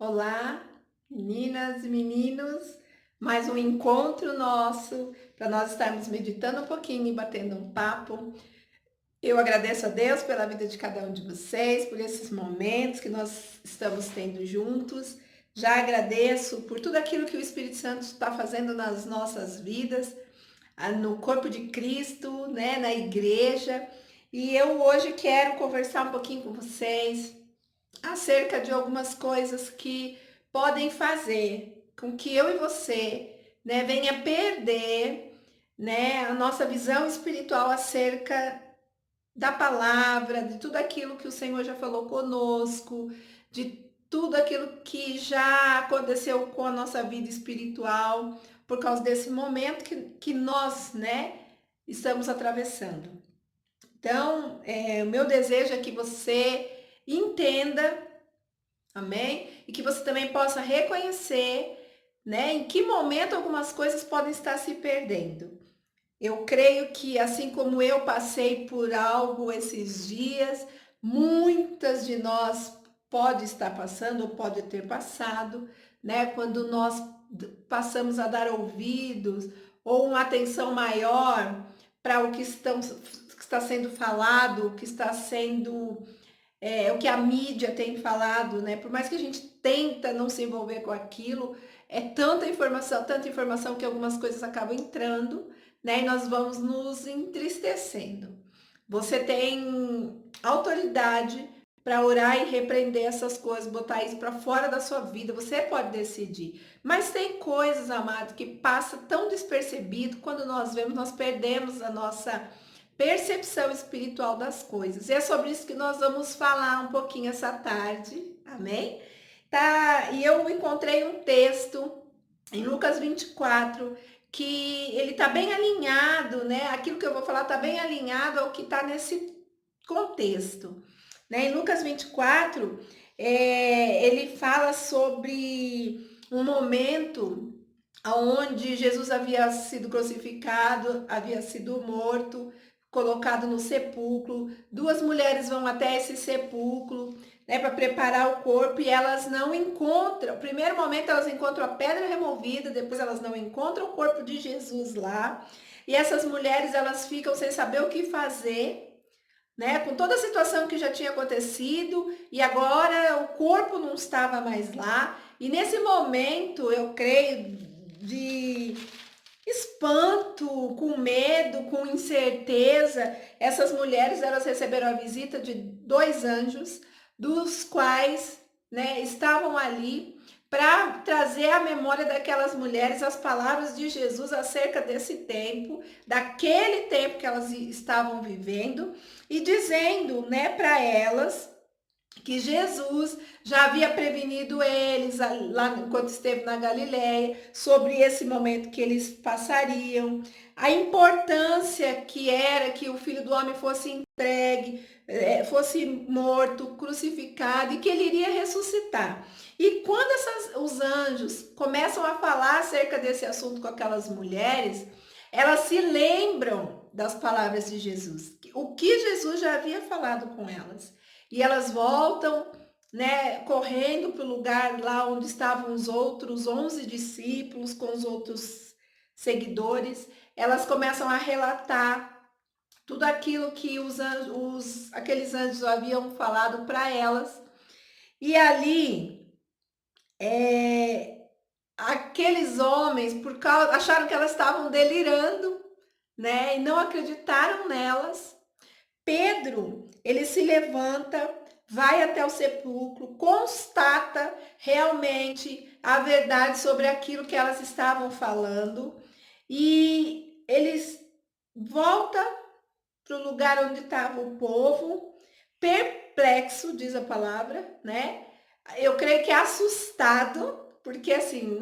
Olá, meninas e meninos, mais um encontro nosso para nós estarmos meditando um pouquinho e batendo um papo. Eu agradeço a Deus pela vida de cada um de vocês, por esses momentos que nós estamos tendo juntos. Já agradeço por tudo aquilo que o Espírito Santo está fazendo nas nossas vidas, no corpo de Cristo, né, na igreja. E eu hoje quero conversar um pouquinho com vocês acerca de algumas coisas que podem fazer com que eu e você, né, venha perder, né, a nossa visão espiritual acerca da palavra, de tudo aquilo que o Senhor já falou conosco, de tudo aquilo que já aconteceu com a nossa vida espiritual, por causa desse momento que nós, né, estamos atravessando. Então, o meu desejo é que você entenda. Amém? E que você também possa reconhecer, né, em que momento algumas coisas podem estar se perdendo. Eu creio que assim como eu passei por algo esses dias, muitas de nós pode estar passando ou pode ter passado, né? Quando nós passamos a dar ouvidos ou uma atenção maior para o que está sendo falado, o que está sendo o que a mídia tem falado, né? Por mais que a gente tenta não se envolver com aquilo, é tanta informação que algumas coisas acabam entrando, né? E nós vamos nos entristecendo. Você tem autoridade para orar e repreender essas coisas, botar isso para fora da sua vida. Você pode decidir. Mas tem coisas, amado, que passa tão despercebido quando nós vemos, nós perdemos a nossa percepção espiritual das coisas. E é sobre isso que nós vamos falar um pouquinho essa tarde, amém? Tá, e eu encontrei um texto em Lucas 24 que ele tá bem alinhado, né? Aquilo que eu vou falar tá bem alinhado ao que tá nesse contexto, né? Em Lucas 24, ele fala sobre um momento onde Jesus havia sido crucificado, havia sido morto, colocado no sepulcro. Duas mulheres vão até esse sepulcro, né, para preparar o corpo e elas não encontram. No primeiro momento elas encontram a pedra removida, depois elas não encontram o corpo de Jesus lá. E essas mulheres elas ficam sem saber o que fazer, né? Com toda a situação que já tinha acontecido e agora o corpo não estava mais lá. E nesse momento, eu creio, de espanto, com medo, com incerteza, essas mulheres elas receberam a visita de dois anjos, dos quais, né, estavam ali para trazer à memória daquelas mulheres as palavras de Jesus acerca desse tempo, daquele tempo que elas estavam vivendo, e dizendo, né, para elas que Jesus já havia prevenido eles lá enquanto esteve na Galileia sobre esse momento que eles passariam, a importância que era que o Filho do Homem fosse entregue, fosse morto, crucificado e que ele iria ressuscitar. E quando os anjos começam a falar acerca desse assunto com aquelas mulheres, elas se lembram das palavras de Jesus, o que Jesus já havia falado com elas. E elas voltam, né, correndo para o lugar lá onde estavam os outros 11 discípulos com os outros seguidores. Elas começam a relatar tudo aquilo que aqueles anjos haviam falado para elas. E ali, aqueles homens, acharam que elas estavam delirando, né, e não acreditaram nelas. Pedro, ele se levanta, vai até o sepulcro, constata realmente a verdade sobre aquilo que elas estavam falando e eles volta para o lugar onde estava o povo, perplexo, diz a palavra, né? Eu creio que assustado, porque assim,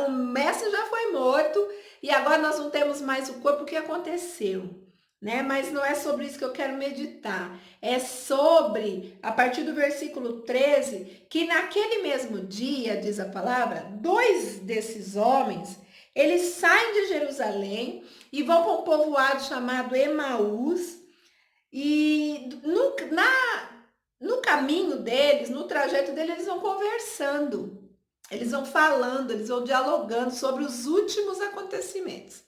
o mestre já foi morto e agora nós não temos mais o corpo, o que aconteceu? Né? Mas não é sobre isso que eu quero meditar. É sobre, a partir do versículo 13, que naquele mesmo dia, diz a palavra, dois desses homens, eles saem de Jerusalém e vão para um povoado chamado Emaús. E no caminho deles, no trajeto deles, eles vão conversando, eles vão falando, eles vão dialogando sobre os últimos acontecimentos,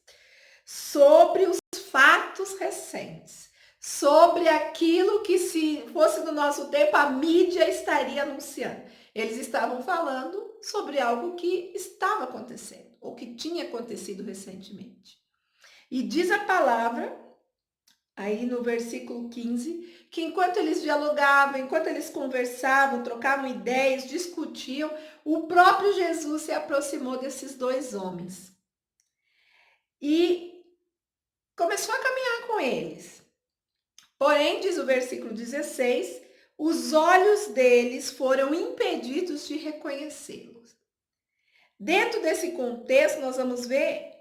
sobre os fatos recentes, sobre aquilo que, se fosse do nosso tempo, a mídia estaria anunciando. Eles estavam falando sobre algo que estava acontecendo, ou que tinha acontecido recentemente. E diz a palavra, aí no versículo 15, que enquanto eles dialogavam, enquanto eles conversavam, trocavam ideias, discutiam, o próprio Jesus se aproximou desses dois homens e começou a caminhar com eles. Porém, diz o versículo 16, os olhos deles foram impedidos de reconhecê-los. Dentro desse contexto, nós vamos ver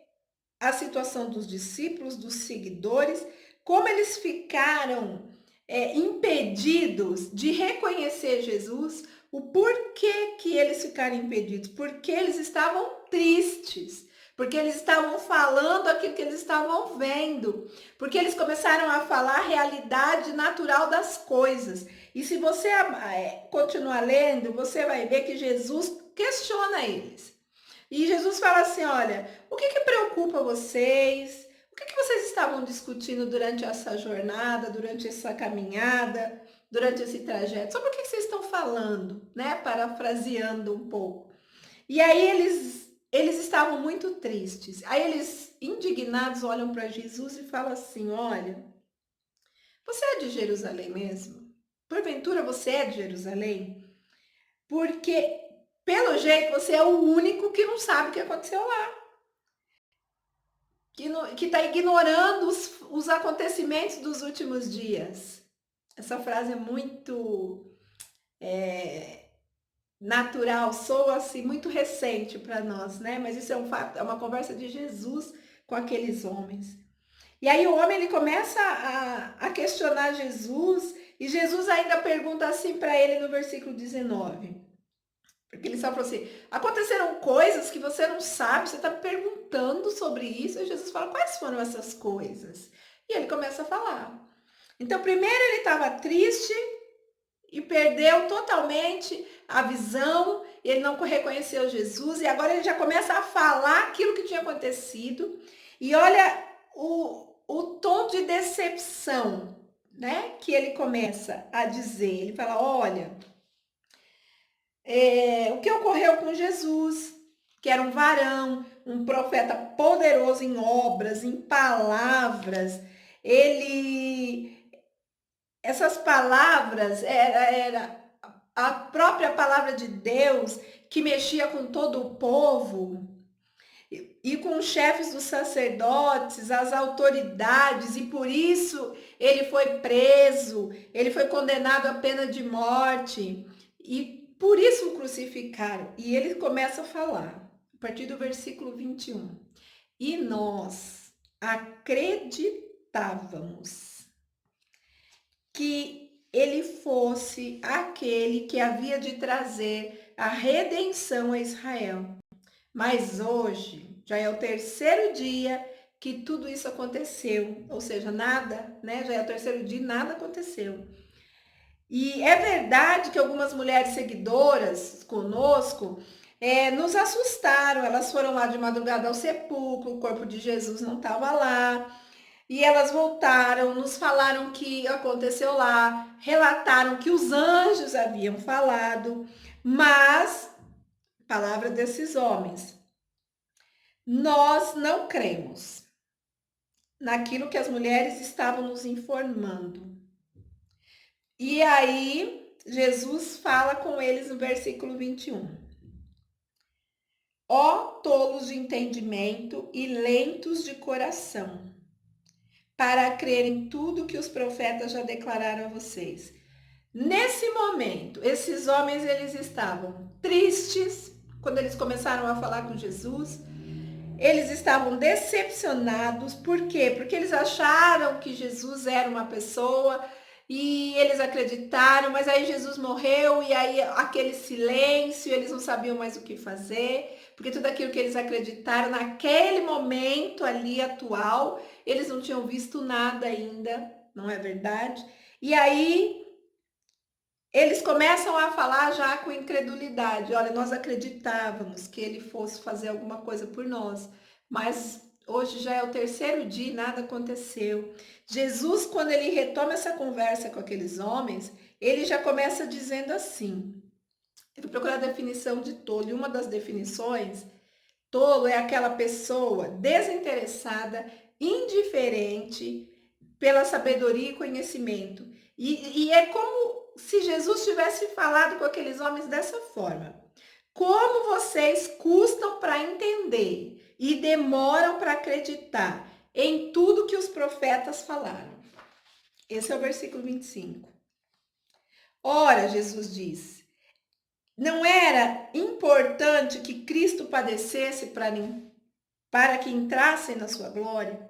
a situação dos discípulos, dos seguidores, como eles ficaram impedidos de reconhecer Jesus, o porquê que eles ficaram impedidos, porque eles estavam tristes, porque eles estavam falando aquilo que eles estavam vendo, porque eles começaram a falar a realidade natural das coisas. E se você continuar lendo, você vai ver que Jesus questiona eles. E Jesus fala assim, olha, o que preocupa vocês? O que vocês estavam discutindo durante essa jornada, durante essa caminhada, durante esse trajeto? Sobre o que vocês estão falando, né? Parafraseando um pouco. E aí eles estavam muito tristes. Aí eles, indignados, olham para Jesus e falam assim, olha, você é de Jerusalém mesmo? Porventura você é de Jerusalém? Porque, pelo jeito, você é o único que não sabe o que aconteceu lá. Que está ignorando os acontecimentos dos últimos dias. Essa frase é muito natural, soa assim, muito recente para nós, né? Mas isso é um fato, é uma conversa de Jesus com aqueles homens. E aí o homem ele começa a questionar Jesus, e Jesus ainda pergunta assim para ele no versículo 19. Porque ele só falou assim, aconteceram coisas que você não sabe, você está perguntando sobre isso, e Jesus fala, quais foram essas coisas? E ele começa a falar. Então, primeiro ele estava triste e perdeu totalmente a visão, ele não reconheceu Jesus, e agora ele já começa a falar aquilo que tinha acontecido, e olha o tom de decepção, né, que ele começa a dizer. Ele fala, olha, o que ocorreu com Jesus, que era um varão, um profeta poderoso em obras, em palavras. Essas palavras era a própria palavra de Deus que mexia com todo o povo e com os chefes dos sacerdotes, as autoridades, e por isso ele foi preso, ele foi condenado à pena de morte, e por isso o crucificaram. E ele começa a falar, a partir do versículo 21, e nós acreditávamos que ele fosse aquele que havia de trazer a redenção a Israel. Mas hoje já é o terceiro dia que tudo isso aconteceu, ou seja, nada, né? Já é o terceiro dia e nada aconteceu. E é verdade que algumas mulheres seguidoras conosco nos assustaram. Elas foram lá de madrugada ao sepulcro, o corpo de Jesus não estava lá. E elas voltaram, nos falaram que aconteceu lá, relataram que os anjos haviam falado, mas, palavra desses homens, nós não cremos naquilo que as mulheres estavam nos informando. E aí, Jesus fala com eles no versículo 21. Ó tolos de entendimento e lentos de coração, para crer em tudo que os profetas já declararam a vocês. Nesse momento, esses homens eles estavam tristes quando eles começaram a falar com Jesus. Eles estavam decepcionados. Por quê? Porque eles acharam que Jesus era uma pessoa e eles acreditaram, mas aí Jesus morreu e aí aquele silêncio, eles não sabiam mais o que fazer, porque tudo aquilo que eles acreditaram naquele momento ali atual, eles não tinham visto nada ainda, não é verdade? E aí eles começam a falar já com incredulidade. Olha, nós acreditávamos que ele fosse fazer alguma coisa por nós, mas hoje já é o terceiro dia e nada aconteceu. Jesus, quando ele retoma essa conversa com aqueles homens, ele já começa dizendo assim. Eu vou procurar a definição de tolo, e uma das definições, tolo é aquela pessoa desinteressada, indiferente pela sabedoria e conhecimento. E é como se Jesus tivesse falado com aqueles homens dessa forma. Como vocês custam para entender e demoram para acreditar em tudo que os profetas falaram. Esse é o versículo 25. Ora, Jesus diz, não era importante que Cristo padecesse para que entrassem na sua glória?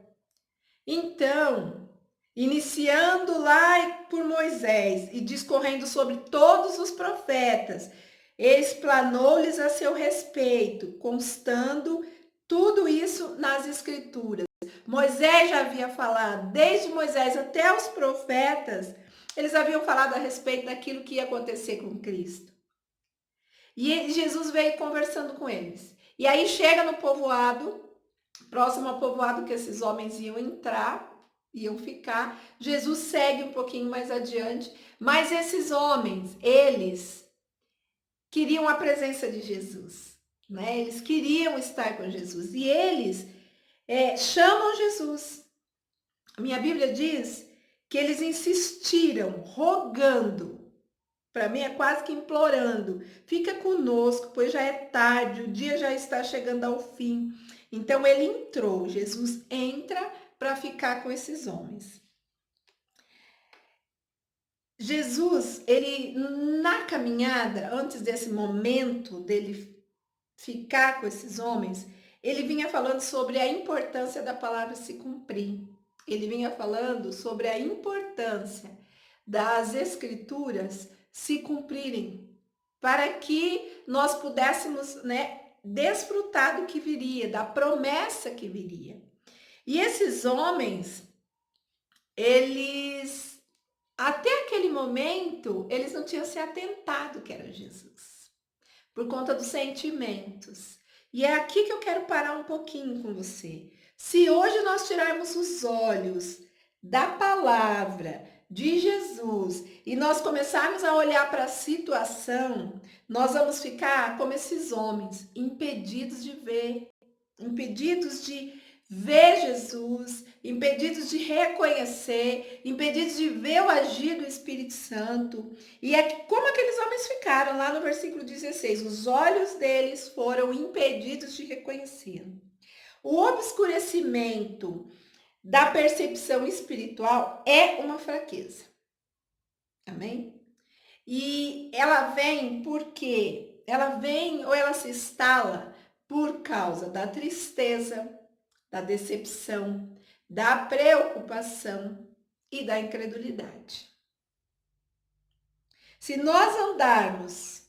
Então, iniciando lá por Moisés e discorrendo sobre todos os profetas, explanou-lhes a seu respeito, constando tudo isso nas Escrituras. Moisés já havia falado, desde Moisés até os profetas, eles haviam falado a respeito daquilo que ia acontecer com Cristo. E Jesus veio conversando com eles. E aí chega no povoado, próximo ao povoado que esses homens iam entrar, iam ficar. Jesus segue um pouquinho mais adiante, mas esses homens, eles queriam a presença de Jesus, né? Eles queriam estar com Jesus e eles chamam Jesus. A minha Bíblia diz que eles insistiram, rogando. Para mim é quase que implorando. Fica conosco, pois já é tarde, o dia já está chegando ao fim. Então ele entrou, Jesus entra para ficar com esses homens. Jesus, ele na caminhada, antes desse momento dele ficar com esses homens, ele vinha falando sobre a importância da palavra se cumprir. Ele vinha falando sobre a importância das escrituras se cumprirem, para que nós pudéssemos, desfrutar do que viria, da promessa que viria. E esses homens, eles, até aquele momento, eles não tinham se atentado que era Jesus, por conta dos sentimentos. E é aqui que eu quero parar um pouquinho com você. Se hoje nós tirarmos os olhos da palavra de Jesus e nós começarmos a olhar para a situação, nós vamos ficar como esses homens, impedidos de ver Jesus, impedidos de reconhecer, impedidos de ver o agir do Espírito Santo. E é como aqueles homens ficaram lá no versículo 16, os olhos deles foram impedidos de reconhecer. O obscurecimento da percepção espiritual é uma fraqueza. Amém? E ela vem porque ela vem ou ela se instala por causa da tristeza, da decepção, da preocupação e da incredulidade. Se nós andarmos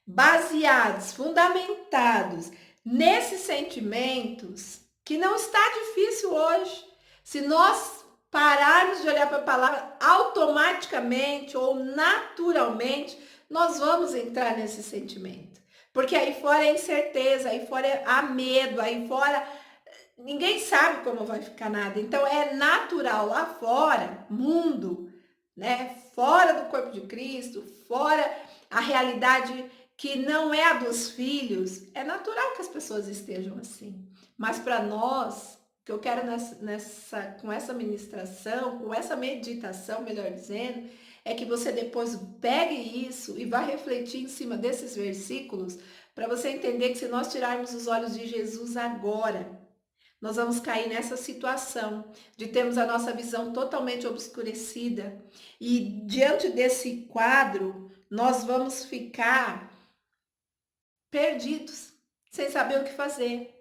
baseados, fundamentados nesses sentimentos, que não está difícil hoje, se nós pararmos de olhar para a palavra automaticamente ou naturalmente, nós vamos entrar nesse sentimento. Porque aí fora é incerteza, aí fora há medo, aí fora ninguém sabe como vai ficar nada. Então é natural lá fora, mundo, fora do corpo de Cristo, fora a realidade que não é a dos filhos, é natural que as pessoas estejam assim. Mas para nós, que eu quero com essa ministração, com essa meditação, melhor dizendo, é que você depois pegue isso e vá refletir em cima desses versículos, para você entender que se nós tirarmos os olhos de Jesus agora, nós vamos cair nessa situação de termos a nossa visão totalmente obscurecida. E diante desse quadro, nós vamos ficar perdidos, sem saber o que fazer.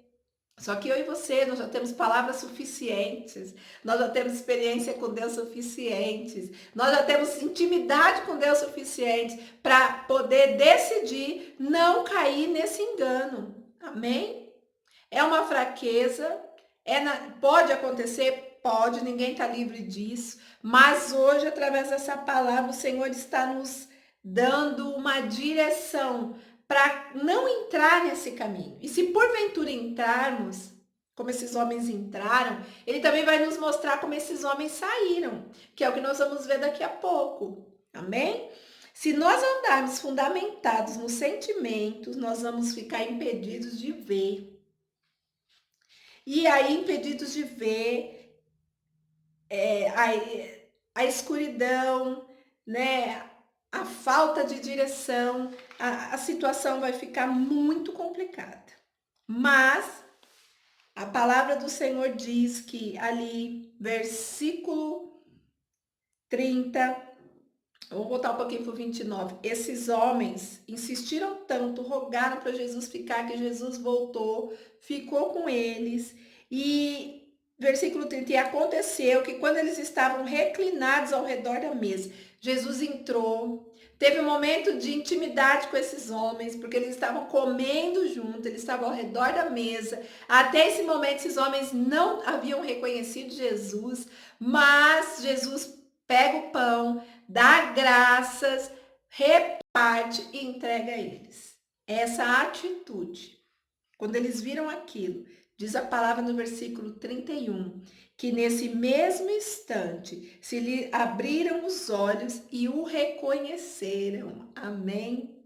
Só que eu e você, nós já temos palavras suficientes, nós já temos experiência com Deus suficientes, nós já temos intimidade com Deus suficiente para poder decidir não cair nesse engano. Amém? É uma fraqueza, pode acontecer, pode, ninguém está livre disso, mas hoje, através dessa palavra, o Senhor está nos dando uma direção para não entrar nesse caminho. E se porventura entrarmos, como esses homens entraram, ele também vai nos mostrar como esses homens saíram, que é o que nós vamos ver daqui a pouco. Amém? Se nós andarmos fundamentados nos sentimentos, nós vamos ficar impedidos de ver. E aí, impedidos de ver a escuridão, né? A falta de direção, a situação vai ficar muito complicada. Mas a palavra do Senhor diz que ali, versículo 30, vou voltar um pouquinho para o 29. Esses homens insistiram tanto, rogaram para Jesus ficar, que Jesus voltou, ficou com eles. E versículo 30, e aconteceu que quando eles estavam reclinados ao redor da mesa, Jesus entrou, teve um momento de intimidade com esses homens, porque eles estavam comendo junto, eles estavam ao redor da mesa. Até esse momento, esses homens não haviam reconhecido Jesus, mas Jesus pega o pão, dá graças, reparte e entrega a eles. Essa atitude, quando eles viram aquilo, diz a palavra no versículo 31, que nesse mesmo instante se lhe abriram os olhos e o reconheceram. Amém?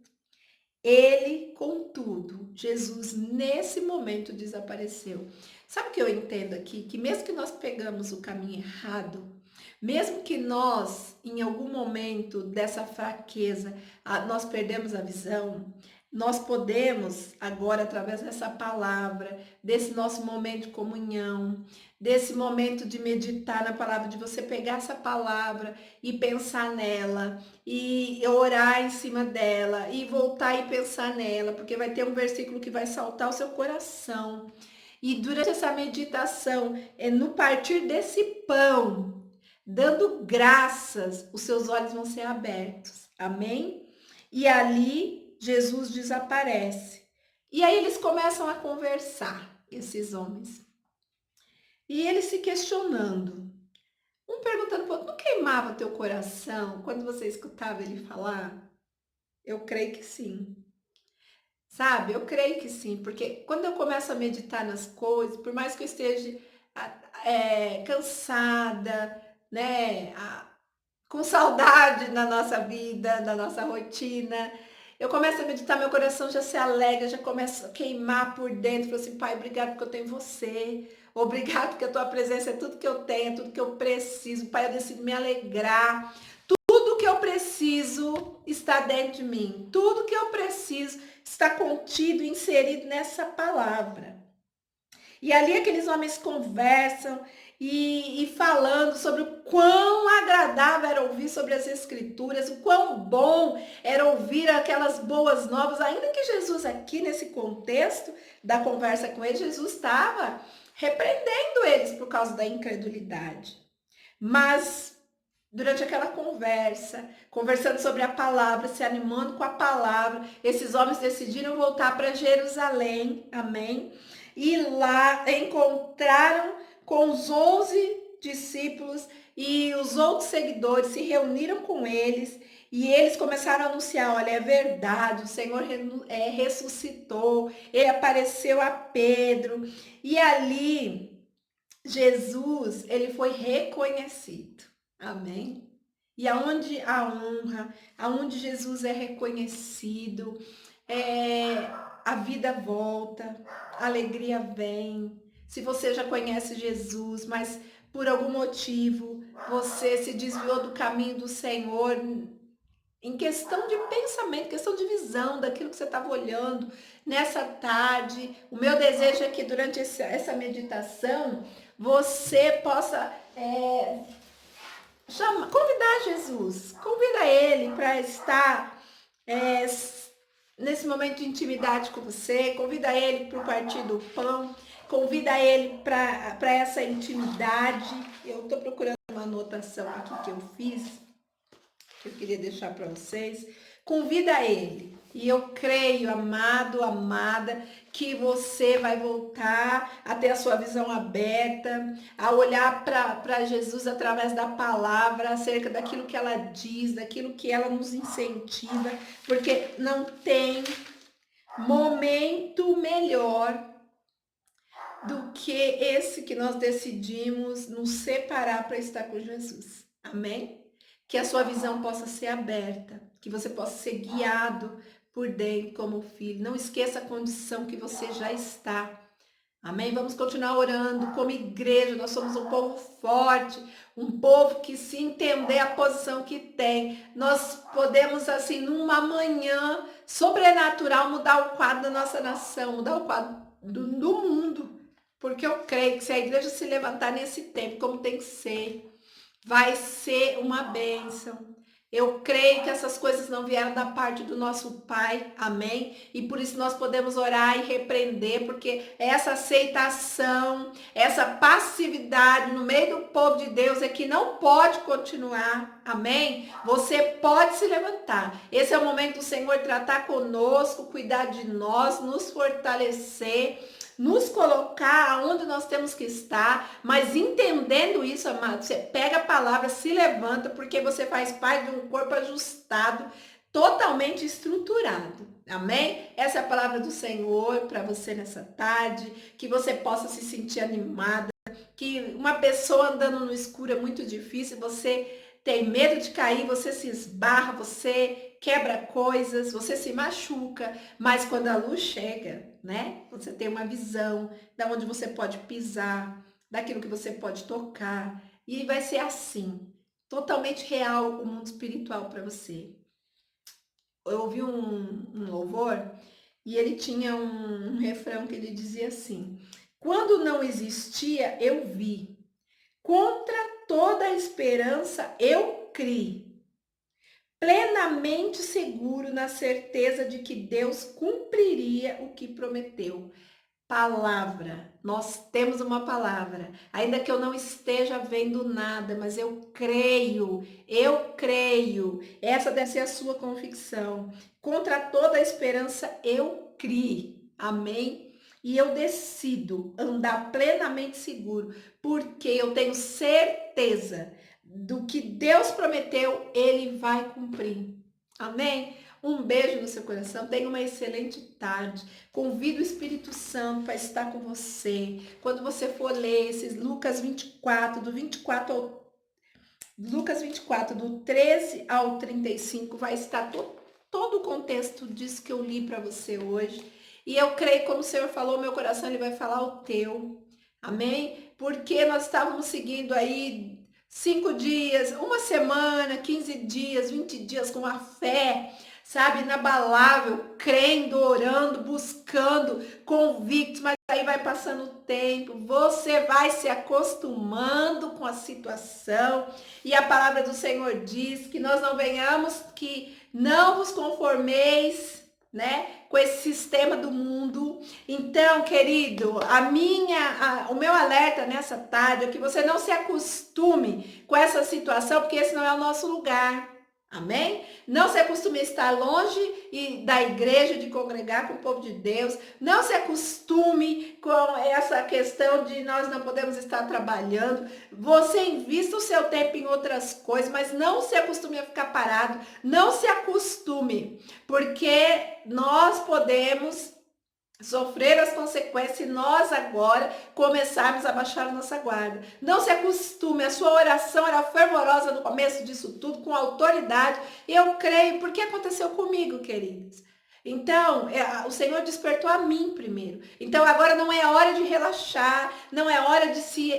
Ele, contudo, Jesus nesse momento desapareceu. Sabe o que eu entendo aqui? Que mesmo que nós pegamos o caminho errado, mesmo que nós, em algum momento dessa fraqueza, nós perdemos a visão, nós podemos agora, através dessa palavra, desse nosso momento de comunhão, desse momento de meditar na palavra, de você pegar essa palavra e pensar nela, e orar em cima dela, e voltar e pensar nela, porque vai ter um versículo que vai saltar o seu coração. E durante essa meditação, no partir desse pão, dando graças, os seus olhos vão ser abertos. Amém? E ali Jesus desaparece. E aí eles começam a conversar, esses homens. E eles se questionando. Um perguntando para o outro, não queimava teu coração quando você escutava ele falar? Eu creio que sim. Sabe? Eu creio que sim, porque quando eu começo a meditar nas coisas, por mais que eu esteja cansada, né, com saudade na nossa vida, na nossa rotina, eu começo a meditar, meu coração já se alegra, já começa a queimar por dentro. Falo assim, Pai, obrigado porque eu tenho você. Obrigado porque a tua presença é tudo que eu tenho, é tudo que eu preciso. Pai, eu decido me alegrar. Tudo que eu preciso está dentro de mim. Tudo que eu preciso está contido, inserido nessa palavra. E ali aqueles homens conversam e falando sobre o quão agradável era ouvir sobre as escrituras, o quão bom era ouvir aquelas boas novas, ainda que Jesus aqui nesse contexto da conversa com eles, Jesus estava repreendendo eles por causa da incredulidade. Mas durante aquela conversa, conversando sobre a palavra, se animando com a palavra, esses homens decidiram voltar para Jerusalém, amém? E lá encontraram com os 11 discípulos e os outros seguidores, se reuniram com eles e eles começaram a anunciar, olha, é verdade, o Senhor ressuscitou, ele apareceu a Pedro e ali Jesus, ele foi reconhecido, amém? E aonde a honra, aonde Jesus é reconhecido, a vida volta, a alegria vem. Se você já conhece Jesus, mas por algum motivo você se desviou do caminho do Senhor, em questão de pensamento, questão de visão daquilo que você estava olhando nessa tarde, o meu desejo é que durante essa meditação você possa convidar Jesus, convida ele para estar nesse momento de intimidade com você, convida ele para o partir do pão, convida ele para essa intimidade. Eu estou procurando uma anotação aqui que eu fiz, que eu queria deixar para vocês. Convida ele. E eu creio, amado, amada, que você vai voltar a ter a sua visão aberta, a olhar para Jesus através da palavra, acerca daquilo que ela diz, daquilo que ela nos incentiva, porque não tem momento melhor do que esse que nós decidimos nos separar para estar com Jesus. Amém? Que a sua visão possa ser aberta, que você possa ser guiado por dentro como filho. Não esqueça a condição que você já está. Amém? Vamos continuar orando como igreja. Nós somos um povo forte, um povo que, se entender a posição que tem, nós podemos, assim, numa manhã sobrenatural, mudar o quadro da nossa nação, mudar o quadro do mundo. Porque eu creio que se a igreja se levantar nesse tempo, como tem que ser, vai ser uma bênção. Eu creio que essas coisas não vieram da parte do nosso Pai, amém? E por isso nós podemos orar e repreender, porque essa aceitação, essa passividade no meio do povo de Deus é que não pode continuar, amém? Você pode se levantar. Esse é o momento do Senhor tratar conosco, cuidar de nós, nos fortalecer, nos colocar onde nós temos que estar, mas entendendo isso, amado, você pega a palavra, se levanta, porque você faz parte de um corpo ajustado, totalmente estruturado. Amém? Essa é a palavra do Senhor para você nessa tarde, que você possa se sentir animada, que uma pessoa andando no escuro é muito difícil, você tem medo de cair, você se esbarra, você quebra coisas, você se machuca, mas quando a luz chega, né? Você tem uma visão da onde você pode pisar, daquilo que você pode tocar, e vai ser assim, totalmente real o mundo espiritual para você. Eu ouvi um louvor e ele tinha um refrão que ele dizia assim: quando não existia, eu vi. Contra toda a esperança, eu criei. Plenamente seguro na certeza de que Deus cumpriria o que prometeu. Palavra, nós temos uma palavra, ainda que eu não esteja vendo nada, mas eu creio, essa deve ser a sua convicção. Contra toda a esperança, eu criei, amém? E eu decido andar plenamente seguro, porque eu tenho certeza do que Deus prometeu, Ele vai cumprir, amém? Um beijo no seu coração, tenha uma excelente tarde. Convido o Espírito Santo para estar com você. Quando você for ler esses Lucas 24, Lucas 24, do 13 ao 35, vai estar todo o contexto disso que eu li para você hoje. E eu creio, como o Senhor falou, meu coração ele vai falar o teu. Amém? Porque nós estávamos seguindo aí 5 dias, uma semana, 15 dias, 20 dias com a fé, sabe, inabalável, crendo, orando, buscando, convictos, mas aí vai passando o tempo, você vai se acostumando com a situação, e a palavra do Senhor diz que nós não venhamos, que não vos conformeis, né, com esse sistema do mundo. Então, querido, o meu alerta nessa tarde é que você não se acostume com essa situação, porque esse não é o nosso lugar. Amém? Não se acostume a estar longe da igreja, de congregar com o povo de Deus. Não se acostume com essa questão de nós não podemos estar trabalhando. Você invista o seu tempo em outras coisas, mas não se acostume a ficar parado. Não se acostume, porque nós podemos sofrer as consequências se nós agora começarmos a baixar a nossa guarda. Não se acostume, a sua oração era fervorosa no começo disso tudo, com autoridade. Eu creio, porque aconteceu comigo, queridos. Então, o Senhor despertou a mim primeiro. Então, agora não é hora de relaxar, não é hora de se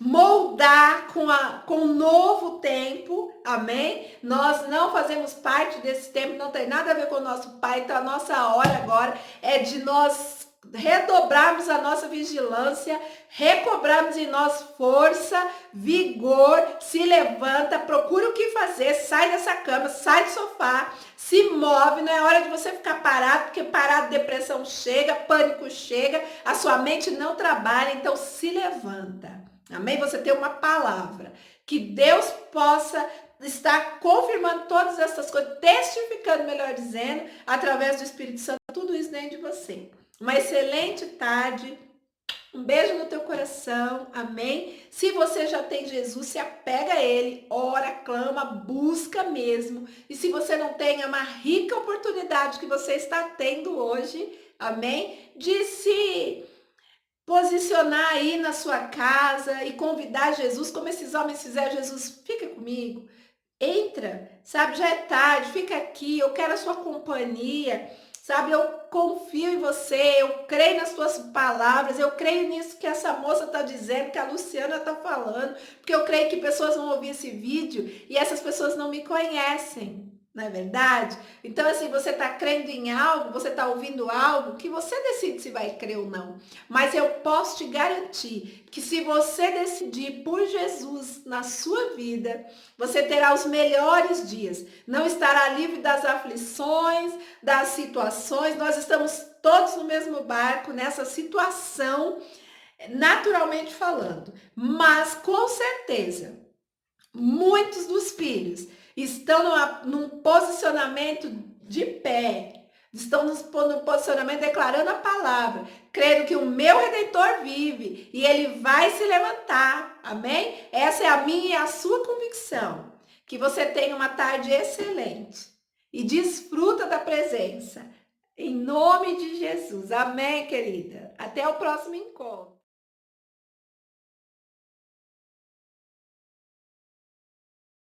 moldar com um novo tempo, amém? Nós não fazemos parte desse tempo, não tem nada a ver com o nosso Pai, então a nossa hora agora é de nós redobrarmos a nossa vigilância, recobrarmos em nós força, vigor, se levanta, procura o que fazer, sai dessa cama, sai do sofá, se move, não é hora de você ficar parado, porque parado, depressão chega, pânico chega, a sua mente não trabalha, então se levanta. Amém? Você tem uma palavra. Que Deus possa está confirmando todas essas coisas, testificando, melhor dizendo, através do Espírito Santo, tudo isso dentro de você. Uma excelente tarde. Um beijo no teu coração, amém? Se você já tem Jesus, se apega a Ele, ora, clama, busca mesmo. E se você não tem, é uma rica oportunidade que você está tendo hoje, amém? De se posicionar aí na sua casa e convidar Jesus, como esses homens fizeram. Jesus, fica comigo, entra, sabe? Já é tarde, fica aqui, eu quero a sua companhia, sabe? Eu confio em você, eu creio nas suas palavras, eu creio nisso que essa moça está dizendo, que a Luciana está falando, porque eu creio que pessoas vão ouvir esse vídeo e essas pessoas não me conhecem. Não é verdade? Então, assim, você está crendo em algo, você está ouvindo algo que você decide se vai crer ou não. Mas eu posso te garantir que se você decidir por Jesus na sua vida, você terá os melhores dias. Não estará livre das aflições, das situações. Nós estamos todos no mesmo barco, nessa situação, naturalmente falando. Mas, com certeza, muitos dos filhos estão num posicionamento de pé, estão no posicionamento declarando a palavra, crendo que o meu Redentor vive e ele vai se levantar, amém? Essa é a minha e a sua convicção. Que você tenha uma tarde excelente e desfruta da presença. Em nome de Jesus, amém, querida? Até o próximo encontro.